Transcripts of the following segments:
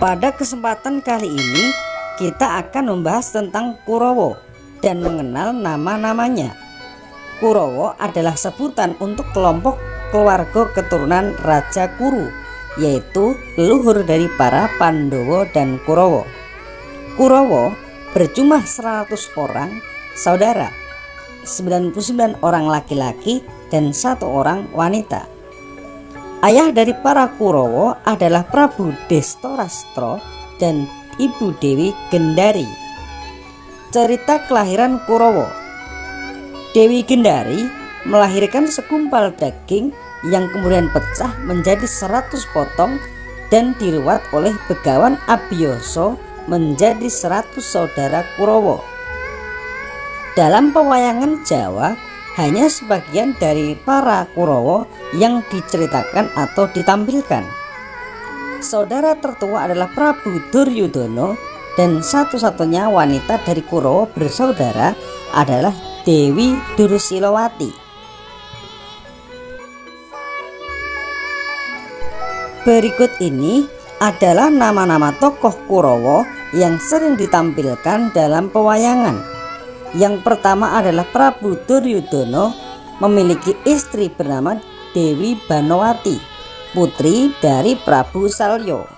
Pada kesempatan kali ini kita akan membahas tentang Kurawa dan mengenal nama-namanya. Kurawa adalah sebutan untuk kelompok keluarga keturunan Raja Kuru, yaitu leluhur dari para Pandawa dan Kurawa. Kurawa berjumlah 100 orang saudara, 99 orang laki-laki dan 1 orang wanita. Ayah dari para Kurawa adalah Prabu Destarastra dan Ibu Dewi Gendari. Cerita kelahiran Kurawa. Dewi Gendari melahirkan segumpal daging yang kemudian pecah menjadi 100 potong dan diruat oleh Begawan Abiyasa menjadi 100 saudara Kurawa. Dalam pewayangan Jawa, hanya sebagian dari para Kurawa yang diceritakan atau ditampilkan. Saudara tertua adalah Prabu Duryudana dan satu-satunya wanita dari Kurawa bersaudara adalah Dewi Dursilawati. Berikut ini adalah nama-nama tokoh Kurawa yang sering ditampilkan dalam pewayangan. Yang pertama adalah Prabu Duryudana memiliki istri bernama Dewi Banowati, putri dari Prabu Salya.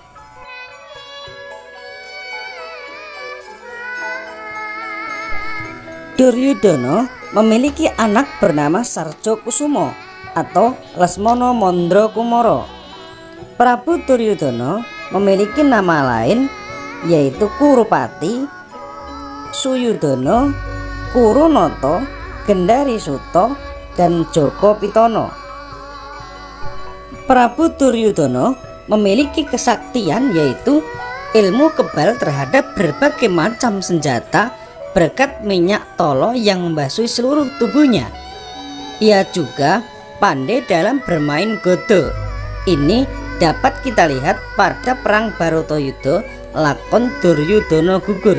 Duryudana memiliki anak bernama Sarja Kusuma atau Lesmana Mandra Kumara. Prabu Duryudana memiliki nama lain yaitu Kurupati, Suyudana, Kurunata, Gendari Suta, dan Joko Pitana. Prabu Duryudana memiliki kesaktian yaitu ilmu kebal terhadap berbagai macam senjata berkat minyak tolo yang membasui seluruh tubuhnya. Ia juga pandai dalam bermain godo. Ini dapat kita lihat pada perang Bharatayuddha lakon Duryudana gugur.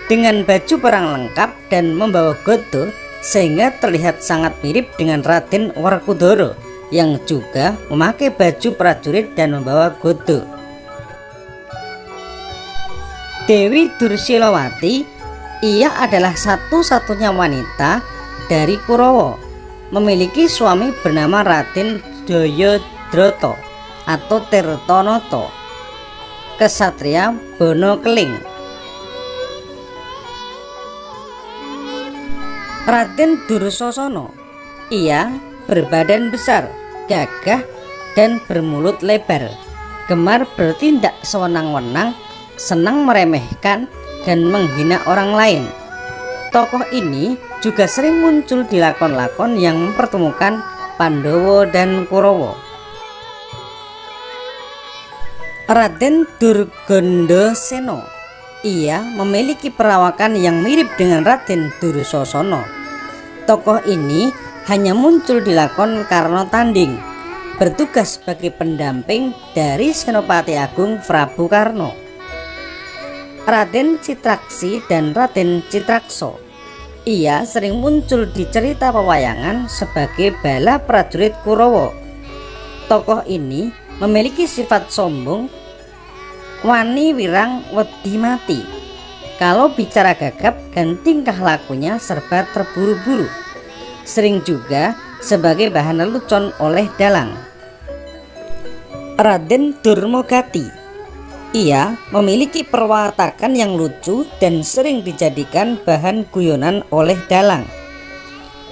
Dengan baju perang lengkap dan membawa godo sehingga terlihat sangat mirip dengan Raden Werkudara yang juga memakai baju prajurit dan membawa godo. Dewi Dursilawati, ia adalah satu-satunya wanita dari Kurawa, memiliki suami bernama Raden Jayadrata atau Tirtanata, kesatria Bana Keling. Raden Dursasana, ia berbadan besar, gagah, dan bermulut lebar, gemar bertindak sewenang-wenang, senang meremehkan dan menghina orang lain. Tokoh ini juga sering muncul di lakon-lakon yang mempertemukan Pandawa dan Kurawa. Raden Durgandasena, ia memiliki perawakan yang mirip dengan Raden Dursasana. Tokoh ini hanya muncul di lakon Karna Tanding, bertugas sebagai pendamping dari Senopati Agung Prabu Karna. Raden Citraksi dan Raden Citraksa, ia sering muncul di cerita pewayangan sebagai bala prajurit Kurawa. Tokoh ini memiliki sifat sombong, wani wirang wedi mati. Kalau bicara gagap dan tingkah lakunya serba terburu-buru, sering juga sebagai bahan lelucon oleh dalang. Raden Durmagati, ia memiliki perwatakan yang lucu dan sering dijadikan bahan guyonan oleh dalang.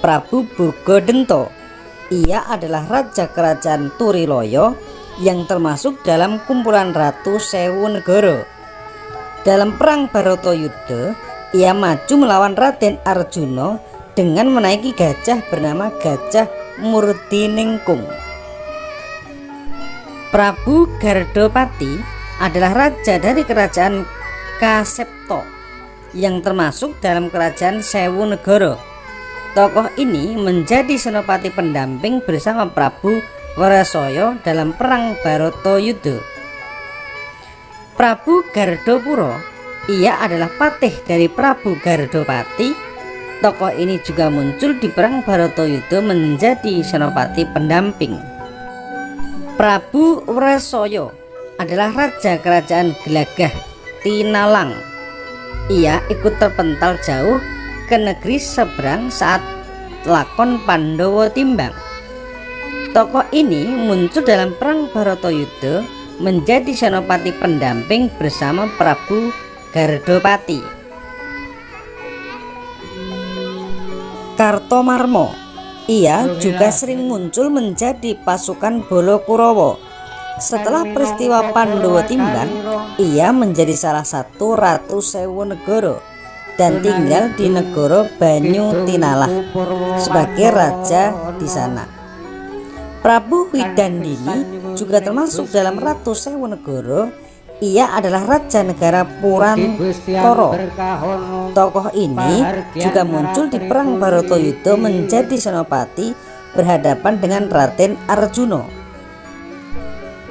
Prabu Burgodento, ia adalah raja kerajaan Turiloyo yang termasuk dalam kumpulan Ratu Sewu Negara. Dalam perang Bharatayuddha, ia maju melawan Raden Arjuna dengan menaiki gajah bernama Gajah Murdiningkung. Prabu Gardapati adalah raja dari kerajaan Kasepta yang termasuk dalam kerajaan Sewu Negara. Tokoh ini menjadi senopati pendamping bersama Prabu Warasaya dalam perang Bharatayuddha. Prabu Gardapura, ia adalah patih dari Prabu Gardapati. Tokoh ini juga muncul di perang Bharatayuddha menjadi senopati pendamping. Prabu Warasaya, adalah raja kerajaan Gelagah Tinalang. Ia ikut terpental jauh ke negeri seberang saat lakon Pandhawa timbang. Tokoh ini muncul dalam perang Bharatayuddha menjadi senopati pendamping bersama Prabu Gardopati. Kartomarma, ia juga sering muncul menjadi pasukan Balakurawa. Setelah peristiwa Pandhawa timbang, ia menjadi salah satu Ratu Sewu Negara dan tinggal di negara Banyu Tinalah sebagai raja di sana. Prabu Widandini juga termasuk dalam Ratu Sewu Negara. Ia adalah raja negara Purantara. Tokoh ini juga muncul di perang Bharatayuddha menjadi senopati berhadapan dengan Raden Arjuna.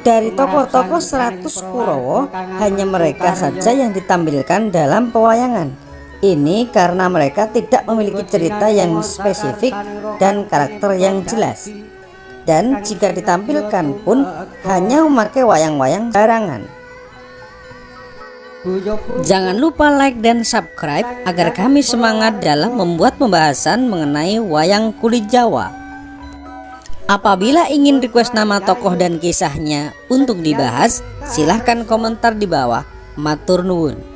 Dari tokoh-tokoh 100 Kurawa, hanya mereka saja yang ditampilkan dalam pewayangan. Ini karena mereka tidak memiliki cerita yang spesifik dan karakter yang jelas. Dan jika ditampilkan pun hanya memakai wayang-wayang barangan. Jangan lupa like dan subscribe agar kami semangat dalam membuat pembahasan mengenai wayang kulit Jawa. Apabila ingin request nama tokoh dan kisahnya untuk dibahas, silahkan komentar di bawah. Matur nuwun.